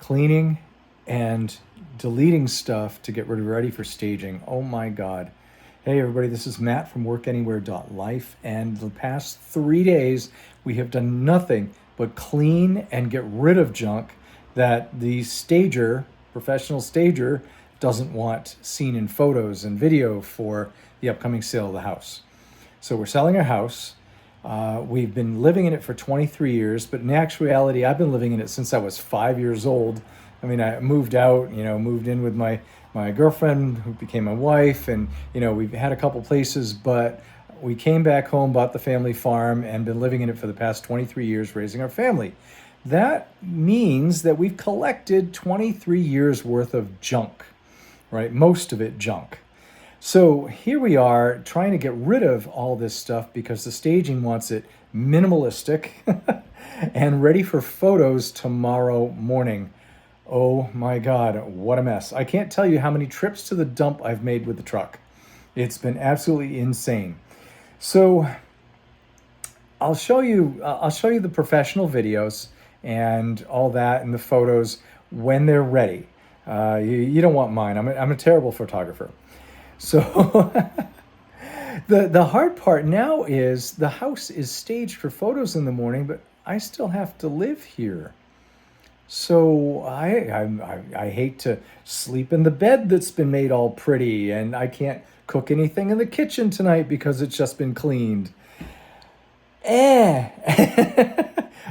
cleaning and deleting stuff to get ready for staging. Oh my God. Hey everybody, this is Matt from workanywhere.life, and the past 3 days we have done nothing but clean and get rid of junk that the stager, professional stager, doesn't want seen in photos and video for the upcoming sale of the house. So we're selling our house. We've been living in it for 23 years, but in actuality, I've been living in it since I was 5 years old. I mean, I moved out, moved in with my girlfriend who became my wife, and, we've had a couple places, but we came back home, bought the family farm, and been living in it for the past 23 years, raising our family. That means that we've collected 23 years worth of junk, right? Most of it junk. So here we are trying to get rid of all this stuff because the staging wants it minimalistic and ready for photos tomorrow morning. Oh my God, what a mess. I can't tell you how many trips to the dump I've made with the truck. It's been absolutely insane. So I'll show you the professional videos and all that and the photos when they're ready. You don't want mine. I'm a terrible photographer. So the hard part now is the house is staged for photos in the morning, but I still have to live here. So I hate to sleep in the bed that's been made all pretty, and I can't cook anything in the kitchen tonight because it's just been cleaned. I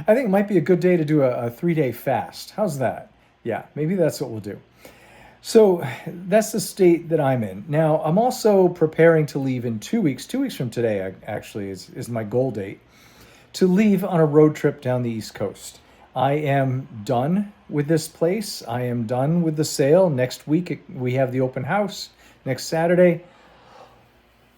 think it might be a good day to do a 3-day fast. How's that? Yeah, maybe that's what we'll do. So that's the state that I'm in. Now, I'm also preparing to leave in 2 weeks. 2 weeks from today, actually, is my goal date, to leave on a road trip down the East Coast. I am done with this place. I am done with the sale. Next week, we have the open house, next Saturday.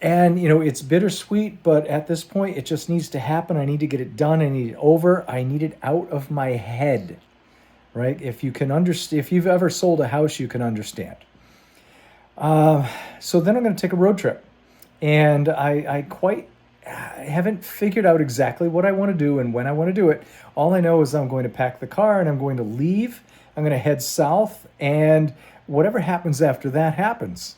And, it's bittersweet, but at this point, it just needs to happen. I need to get it done. I need it over. I need it out of my head, right? If you can understand, if you've ever sold a house, you can understand. So then I'm going to take a road trip. And I haven't figured out exactly what I want to do and when I want to do it. All I know is I'm going to pack the car and I'm going to leave. I'm going to head south, and whatever happens after that happens.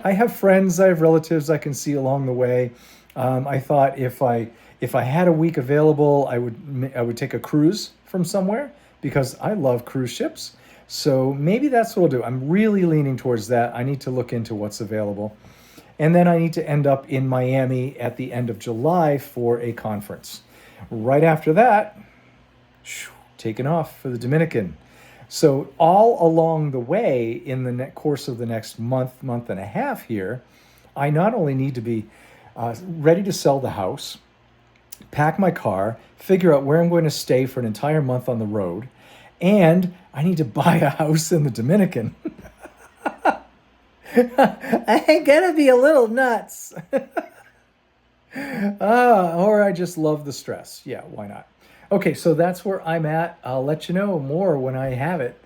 I have friends, I have relatives I can see along the way. I thought if I had a week available, I would take a cruise from somewhere because I love cruise ships. So maybe that's what I'll do. I'm really leaning towards that. I need to look into what's available. And then I need to end up in Miami at the end of July for a conference. Right after that, taking off for the Dominican. So all along the way in the course of the next month and a half here, I not only need to be ready to sell the house, pack my car, figure out where I'm going to stay for an entire month on the road, and I need to buy a house in the Dominican. I ain't gonna be a little nuts. Or I just love the stress. Yeah, why not? Okay, so that's where I'm at. I'll let you know more when I have it.